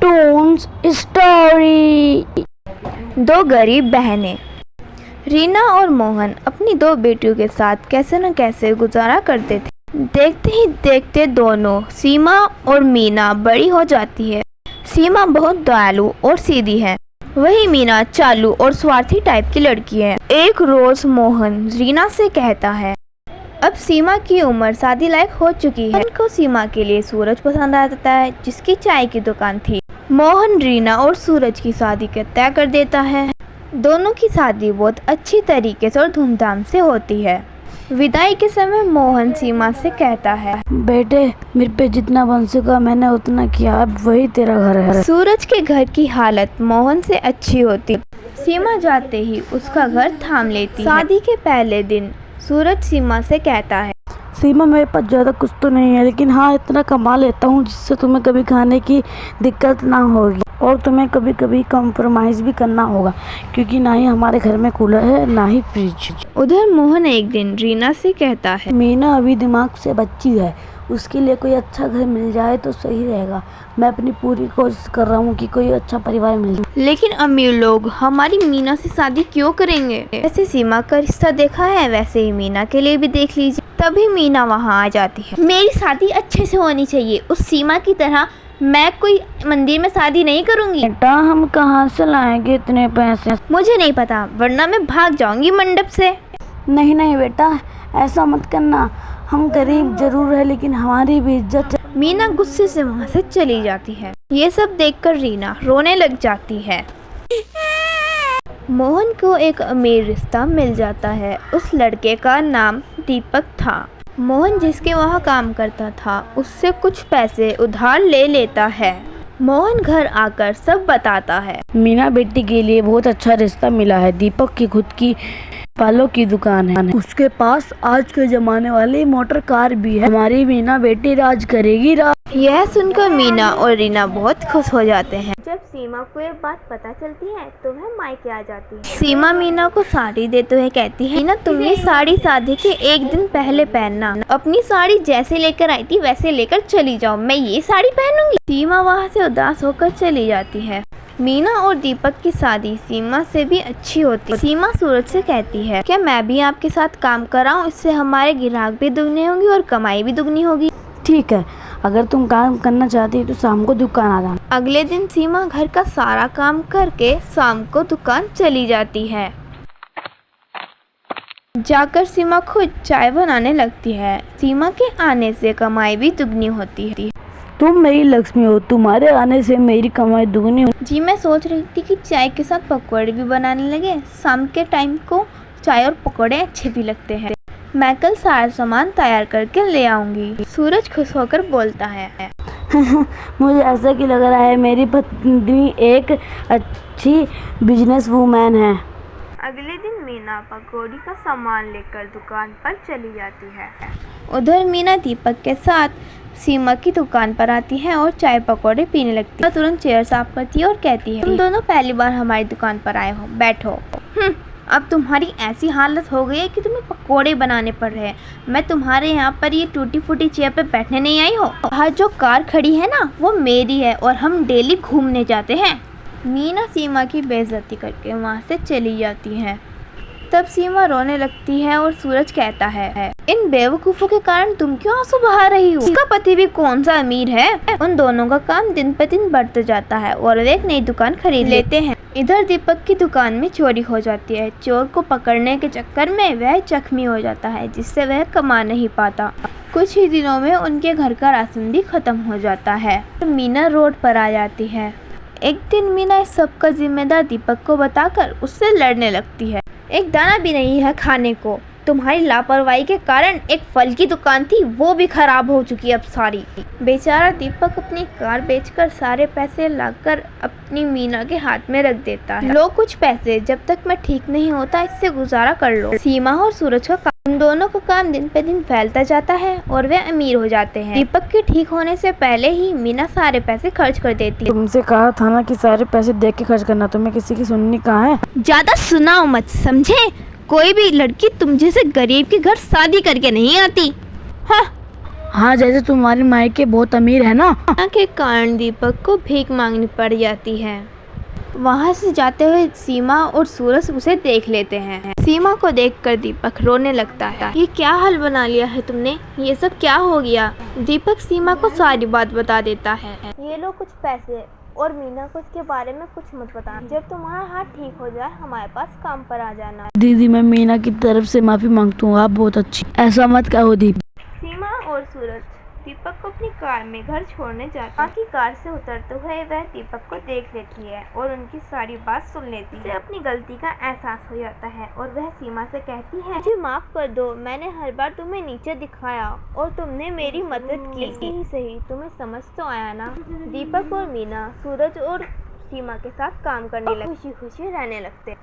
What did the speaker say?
Cartoons story. दो गरीब बहनें। रीना और मोहन अपनी दो बेटियों के साथ कैसे न कैसे गुजारा करते थे। देखते ही देखते दोनों सीमा और मीना बड़ी हो जाती है। सीमा बहुत दयालु और सीधी है, वही मीना चालू और स्वार्थी टाइप की लड़की है। एक रोज मोहन रीना से कहता है, अब सीमा की उम्र शादी लायक हो चुकी है। उनको सीमा के लिए सूरज पसंद आता है, जिसकी चाय की दुकान थी। मोहन रीना और सूरज की शादी का तय कर देता है। दोनों की शादी बहुत अच्छी तरीके से और धूमधाम से होती है। विदाई के समय मोहन सीमा से कहता है, बेटे, मेरे पे जितना बन सका मैंने उतना किया, अब वही तेरा घर है। सूरज के घर की हालत मोहन से अच्छी होती। सीमा जाते ही उसका घर थाम लेती है। शादी के पहले दिन सूरज सीमा से कहता है, सीमा, मेरे पास ज़्यादा कुछ तो नहीं है, लेकिन हाँ इतना कमा लेता हूँ जिससे तुम्हें कभी खाने की दिक्कत ना होगी और तुम्हें कभी कभी कॉम्प्रोमाइज़ भी करना होगा, क्योंकि ना ही हमारे घर में कूलर है ना ही फ्रिज। उधर मोहन एक दिन रीना से कहता है, मीना अभी दिमाग से बच्ची है, उसके लिए कोई अच्छा घर मिल जाए तो सही रहेगा। मैं अपनी पूरी कोशिश कर रहा हूँ कि कोई अच्छा परिवार मिल जाए। लेकिन अमीर लोग हमारी मीना से शादी क्यों करेंगे? जैसे सीमा का रिश्ता देखा है वैसे ही मीना के लिए भी देख लीजिए। तभी मीना वहाँ आ जाती है। मेरी शादी अच्छे से होनी चाहिए, उस सीमा की तरह मैं कोई मंदिर में शादी नहीं करूँगी। बेटा, हम कहाँ से लाएंगे इतने पैसे? मुझे नहीं पता, वरना मैं भाग जाऊंगी मंडप से। नहीं नहीं बेटा, ऐसा मत करना। हम गरीब जरूर है, लेकिन हमारी भी इज्जत। मीना गुस्से से वहाँ से चली जाती है। ये सब देखकर रीना रोने लग जाती है। मोहन को एक अमीर रिश्ता मिल जाता है। उस लड़के का नाम दीपक था। मोहन जिसके वहाँ काम करता था उससे कुछ पैसे उधार ले लेता है। मोहन घर आकर सब बताता है। मीना बेटी के लिए बहुत अच्छा रिश्ता मिला है। दीपक की खुद की बालों की दुकान है, उसके पास आज के जमाने वाली मोटर कार भी है। हमारी मीना बेटी राज करेगी। यह सुनकर मीना और रीना बहुत खुश हो जाते हैं। जब सीमा को ये बात पता चलती है तो वह मायके आ जाती है। सीमा मीना को साड़ी देते हुए कहती है, मीना तुम ये साड़ी शादी के एक दिन पहले पहनना। अपनी साड़ी जैसे लेकर आई थी वैसे लेकर चली जाओ, मैं ये साड़ी पहनूंगी। सीमा वहाँ से उदास होकर चली जाती है। मीना और दीपक की शादी सीमा से भी अच्छी होती है। सीमा सूरज से कहती है, क्या मैं भी आपके साथ काम कराऊं? इससे हमारे ग्राहक भी दुगने होंगे और कमाई भी दुगनी होगी। ठीक है, अगर तुम काम करना चाहती है तो शाम को दुकान आ जाना। अगले दिन सीमा घर का सारा काम करके शाम को दुकान चली जाती है। जाकर सीमा खुद चाय बनाने लगती है। सीमा के आने से कमाई भी दुगनी होती है। तुम मेरी लक्ष्मी हो, तुम्हारे आने से मेरी कमाई दुगनी हो। जी, मैं सोच रही थी कि चाय के साथ पकौड़े भी बनाने लगे। शाम के टाइम को चाय और पकौड़े अच्छे भी लगते हैं। मैं कल सारा सामान तैयार करके ले आऊंगी। सूरज खुश होकर बोलता है। मुझे ऐसा क्यों लग रहा है मेरी पत्नी एक अच्छी बिजनेस वूमैन है। अगले दिन मीना पकौड़ी का सामान लेकर दुकान पर चली जाती है। उधर मीना दीपक के साथ सीमा की दुकान पर आती है और चाय पकौड़े पीने लगती है। तुरंत चेयर साफ करती है और कहती है, तुम दोनों पहली बार हमारी दुकान पर आए हो, बैठो। अब तुम्हारी ऐसी हालत हो गई है कि तुम्हें पकोड़े बनाने पड़ रहे हैं। मैं तुम्हारे यहाँ पर ये टूटी फूटी चेयर पे बैठने नहीं आई हूँ। बाहर जो कार खड़ी है ना, वो मेरी है और हम डेली घूमने जाते हैं। मीना सीमा की बेइज्जती करके वहाँ से चली जाती है। तब सीमा रोने लगती है और सूरज कहता है, इन बेवकूफ़ों के कारण तुम क्यों आंसू बहा रही हो? उसका पति भी कौन सा अमीर है। उन दोनों का काम दिन पे दिन बढ़ते जाता है और वे एक नई दुकान खरीद लेते हैं। इधर दीपक की दुकान में चोरी हो जाती है। चोर को पकड़ने के चक्कर में वह जख्मी हो जाता है, जिससे वह कमा नहीं पाता। कुछ ही दिनों में उनके घर का राशन भी खत्म हो जाता है। मीना रोड पर आ जाती है। एक दिन मीना इस सब का जिम्मेदार दीपक को बताकर उससे लड़ने लगती है। एक दाना भी नहीं है खाने को। तुम्हारी लापरवाही के कारण एक फल की दुकान थी, वो भी खराब हो चुकी है अब सारी। बेचारा दीपक अपनी कार बेचकर सारे पैसे लाकर अपनी मीना के हाथ में रख देता है। लो कुछ पैसे, जब तक मैं ठीक नहीं होता इससे गुजारा कर लो। सीमा और सूरज का काम, उन दोनों का काम दिन पे दिन फैलता जाता है और वे अमीर हो जाते हैं। दीपक के ठीक होने से पहले ही मीना सारे पैसे खर्च कर देती है। तुमसे कहा था ना कि सारे पैसे देख के खर्च करना, तुम्हें किसी की सुननी कहाँ है। ज्यादा सुनाओ मत, समझे? कोई भी लड़की तुम जैसे गरीब के घर शादी करके नहीं आती। हाँ, हाँ, जैसे तुम्हारी मायके बहुत अमीर है ना। के कारण दीपक को भीख मांगनी पड़ जाती है। वहाँ से जाते हुए सीमा और सूरज उसे देख लेते हैं। सीमा को देखकर दीपक रोने लगता है। ये क्या हाल बना लिया है तुमने, ये सब क्या हो गया। दीपक सीमा को सारी बात बता देता है। ये लो कुछ पैसे, और मीना को इसके बारे में कुछ मत बताना। जब तुम्हारा हाथ ठीक हो जाए हमारे पास काम पर आ जाना। दीदी, मैं मीना की तरफ से माफी मांगता हूँ, आप बहुत अच्छी। ऐसा मत कहो दीदी। सीमा और सूरज दीपक को अपनी कार में घर छोड़ने जाते हैं। की कार से उतरते हुए वह दीपक को देख लेती है और उनकी सारी बात सुन लेती है। अपनी गलती का एहसास हो जाता है और वह सीमा से कहती है, मुझे माफ कर दो, मैंने हर बार तुम्हें नीचे दिखाया और तुमने मेरी मदद की। ही सही, तुम्हें समझ तो आया ना। दीपक और मीना सूरज और सीमा के साथ काम करने लगे, खुशी खुशी रहने लगते।